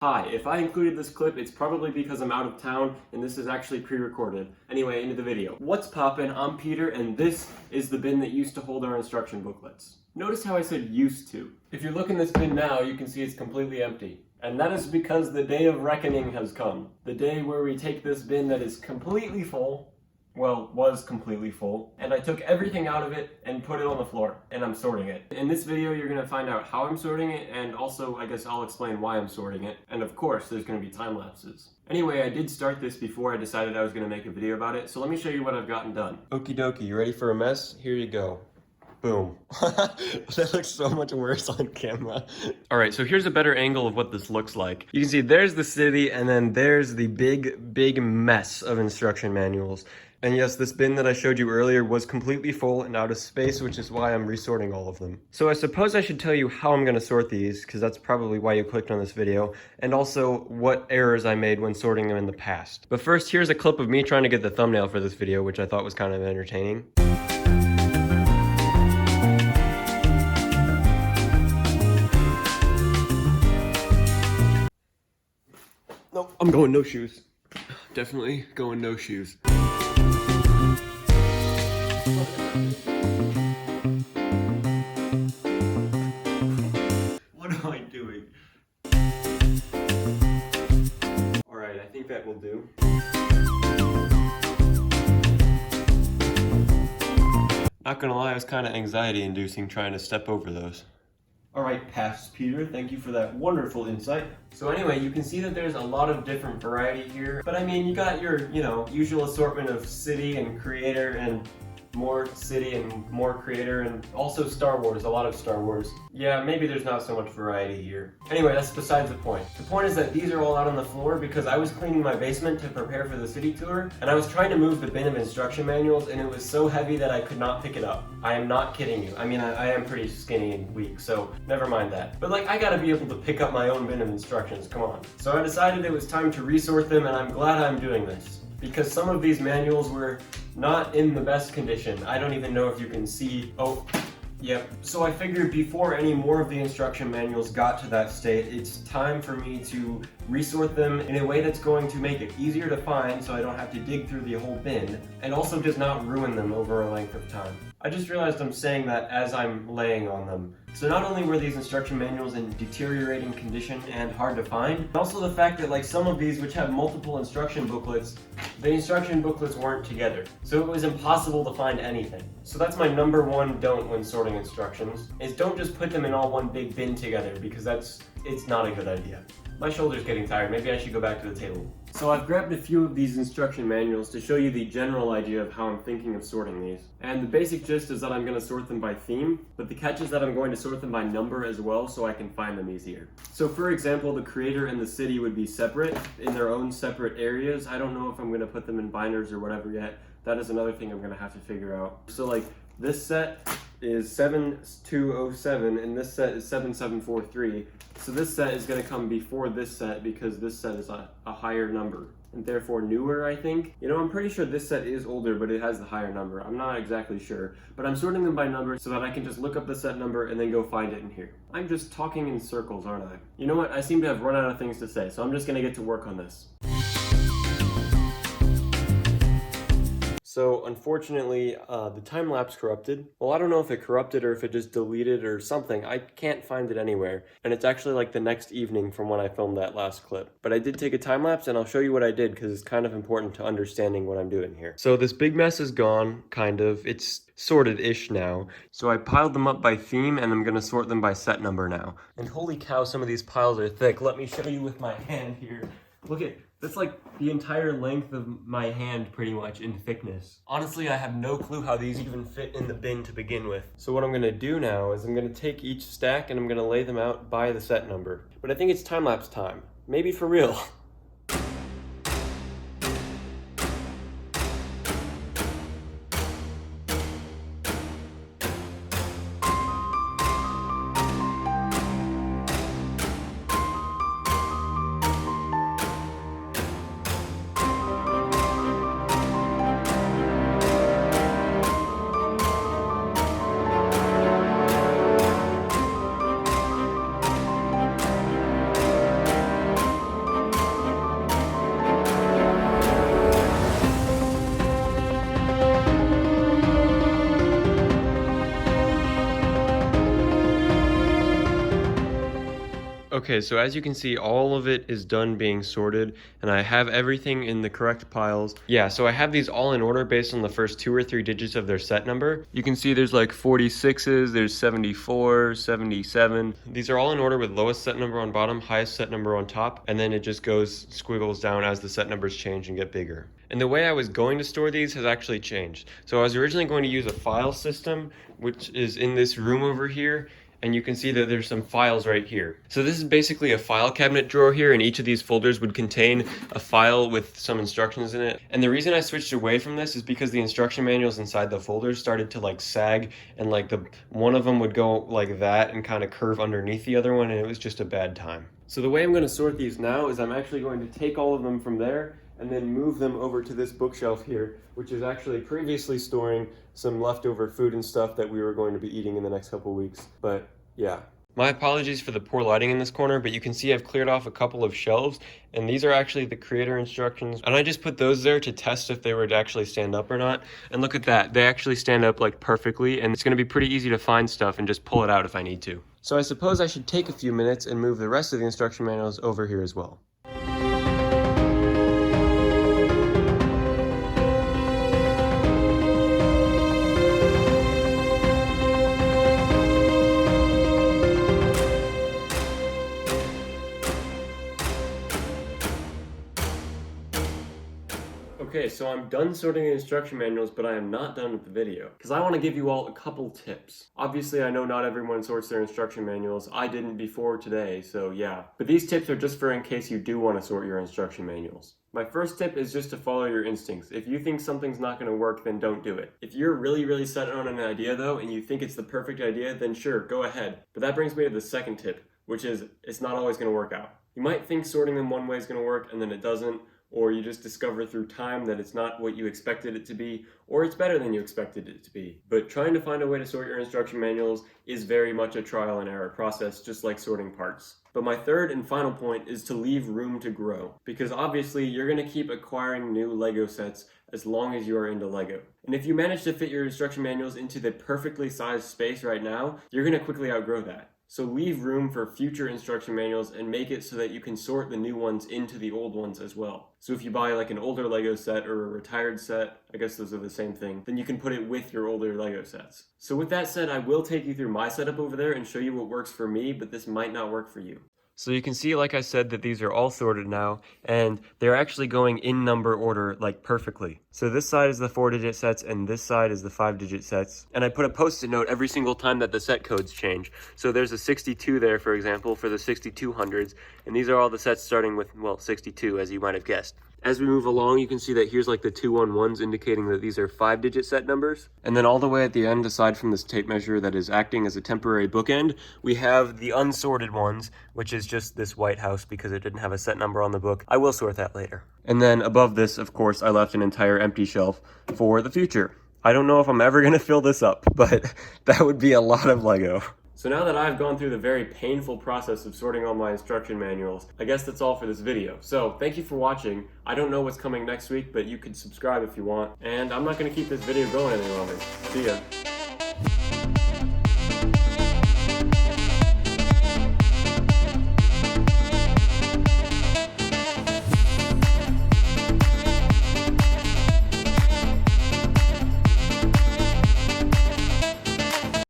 Hi, if I included this clip, it's probably because I'm out of town and this is actually pre-recorded. Anyway, into the video. What's poppin'? I'm Peter and this is the bin that used to hold our instruction booklets. Notice how I said used to. If you look in this bin now, you can see it's completely empty. And that is because the day of reckoning has come. The day where we take this bin that is completely full, well, was completely full, and I took everything out of it and put it on the floor, and I'm sorting it. In this video, you're gonna find out how I'm sorting it, and also, I guess I'll explain why I'm sorting it. And of course, there's gonna be time lapses. Anyway, I did start this before I decided I was gonna make a video about it, so let me show you what I've gotten done. Okie dokie, you ready for a mess? Here you go. Boom. That looks so much worse on camera. All right, so here's a better angle of what this looks like. You can see there's the city, and then there's the big mess of instruction manuals. And yes, this bin that I showed you earlier was completely full and out of space, which is why I'm resorting all of them. So I suppose I should tell you how I'm gonna sort these, because that's probably why you clicked on this video, and also what errors I made when sorting them in the past. But first, here's a clip of me trying to get the thumbnail for this video, which I thought was kind of entertaining. Nope, I'm going no shoes. Definitely going no shoes. What am I doing? Alright, I think that will do. Not gonna lie, it was kind of anxiety inducing trying to step over those. Alright, Past Peter, thank you for that wonderful insight. So anyway, you can see that there's a lot of different variety here. But I mean, you got your, usual assortment of city and creator and more city and more creator, and also Star Wars, a lot of Star Wars. Yeah, maybe there's not so much variety here. Anyway, that's besides the point. The point is that these are all out on the floor because I was cleaning my basement to prepare for the city tour, and I was trying to move the bin of instruction manuals, and it was so heavy that I could not pick it up. I am not kidding you. I mean, I am pretty skinny and weak, so never mind that. But like, I gotta be able to pick up my own bin of instructions, come on. So I decided it was time to resort them, and I'm glad I'm doing this, because some of these manuals were not in the best condition. I don't even know if you can see. Oh, yep. So I figured before any more of the instruction manuals got to that state, it's time for me to resort them in a way that's going to make it easier to find so I don't have to dig through the whole bin, and also does not ruin them over a length of time. I just realized I'm saying that as I'm laying on them. So not only were these instruction manuals in deteriorating condition and hard to find, but also the fact that like some of these which have multiple instruction booklets, the instruction booklets weren't together. So it was impossible to find anything. So that's my number one don't when sorting instructions, is don't just put them in all one big bin together, because it's not a good idea. My shoulder's getting tired, maybe I should go back to the table. So I've grabbed a few of these instruction manuals to show you the general idea of how I'm thinking of sorting these. And the basic gist is that I'm going to sort them by theme, but the catch is that I'm going to sort them by number as well so I can find them easier. So for example, the creator and the city would be separate in their own separate areas. I don't know if I'm going to put them in binders or whatever yet. That is another thing I'm going to have to figure out. So like this set is 7207 and this set is 7743. So this set is going to come before this set because this set is a higher number and therefore newer, I think. You know, I'm pretty sure this set is older, but it has the higher number. I'm not exactly sure, but I'm sorting them by number so that I can just look up the set number and then go find it in here. I'm just talking in circles, aren't I? You know what? I seem to have run out of things to say, so I'm just going to get to work on this. So unfortunately, the time-lapse corrupted. Well, I don't know if it corrupted or if it just deleted or something. I can't find it anywhere. And it's actually like the next evening from when I filmed that last clip. But I did take a time-lapse and I'll show you what I did because it's kind of important to understanding what I'm doing here. So this big mess is gone, kind of. It's sorted-ish now. So I piled them up by theme and I'm gonna sort them by set number now. And holy cow, some of these piles are thick. Let me show you with my hand here. Look at, that's like the entire length of my hand pretty much in thickness. Honestly, I have no clue how these even fit in the bin to begin with. So what I'm gonna do now is I'm gonna take each stack and I'm gonna lay them out by the set number. But I think it's time-lapse time. Maybe for real. Okay, so as you can see, all of it is done being sorted, and I have everything in the correct piles. Yeah, so I have these all in order based on the first 2 or 3 digits of their set number. You can see there's like 46s, there's 74, 77. These are all in order with lowest set number on bottom, highest set number on top, and then it just goes squiggles down as the set numbers change and get bigger. And the way I was going to store these has actually changed. So I was originally going to use a file system, which is in this room over here, and you can see that there's some files right here. So this is basically a file cabinet drawer here, and each of these folders would contain a file with some instructions in it. And the reason I switched away from this is because the instruction manuals inside the folders started to like sag, and like one of them would go like that and kind of curve underneath the other one, and it was just a bad time. So the way I'm going to sort these now is I'm actually going to take all of them from there and then move them over to this bookshelf here, which is actually previously storing some leftover food and stuff that we were going to be eating in the next couple weeks. But yeah. My apologies for the poor lighting in this corner, but you can see I've cleared off a couple of shelves, and these are actually the creator instructions. And I just put those there to test if they would actually stand up or not. And look at that, they actually stand up like perfectly, and it's gonna be pretty easy to find stuff and just pull it out if I need to. So I suppose I should take a few minutes and move the rest of the instruction manuals over here as well. Okay, so I'm done sorting the instruction manuals, but I am not done with the video, because I want to give you all a couple tips. Obviously, I know not everyone sorts their instruction manuals. I didn't before today, so yeah. But these tips are just for in case you do want to sort your instruction manuals. My first tip is just to follow your instincts. If you think something's not going to work, then don't do it. If you're really set on an idea though, and you think it's the perfect idea, then sure, go ahead. But that brings me to the second tip, which is it's not always going to work out. You might think sorting them one way is going to work, and then it doesn't. Or you just discover through time that it's not what you expected it to be, or it's better than you expected it to be. But trying to find a way to sort your instruction manuals is very much a trial and error process, just like sorting parts. But my third and final point is to leave room to grow. Because obviously you're going to keep acquiring new Lego sets as long as you are into Lego. And if you manage to fit your instruction manuals into the perfectly sized space right now, you're going to quickly outgrow that. So leave room for future instruction manuals and make it so that you can sort the new ones into the old ones as well. So if you buy like an older Lego set or a retired set, I guess those are the same thing, then you can put it with your older Lego sets. So with that said, I will take you through my setup over there and show you what works for me, but this might not work for you. So you can see, like I said, that these are all sorted now, and they're actually going in number order, like perfectly. So this side is the 4-digit sets, and this side is the 5-digit sets. And I put a post-it note every single time that the set codes change. So there's a 62 there, for example, for the 6200s, and these are all the sets starting with, well, 62, as you might have guessed. As we move along, you can see that here's like the 211s indicating that these are 5-digit set numbers. And then all the way at the end, aside from this tape measure that is acting as a temporary bookend, we have the unsorted ones, which is just this White House because it didn't have a set number on the book. I will sort that later. And then above this, of course, I left an entire empty shelf for the future. I don't know if I'm ever going to fill this up, but that would be a lot of Lego. So now that I've gone through the very painful process of sorting all my instruction manuals, I guess that's all for this video. So thank you for watching. I don't know what's coming next week, but you could subscribe if you want. And I'm not going to keep this video going any longer. See ya.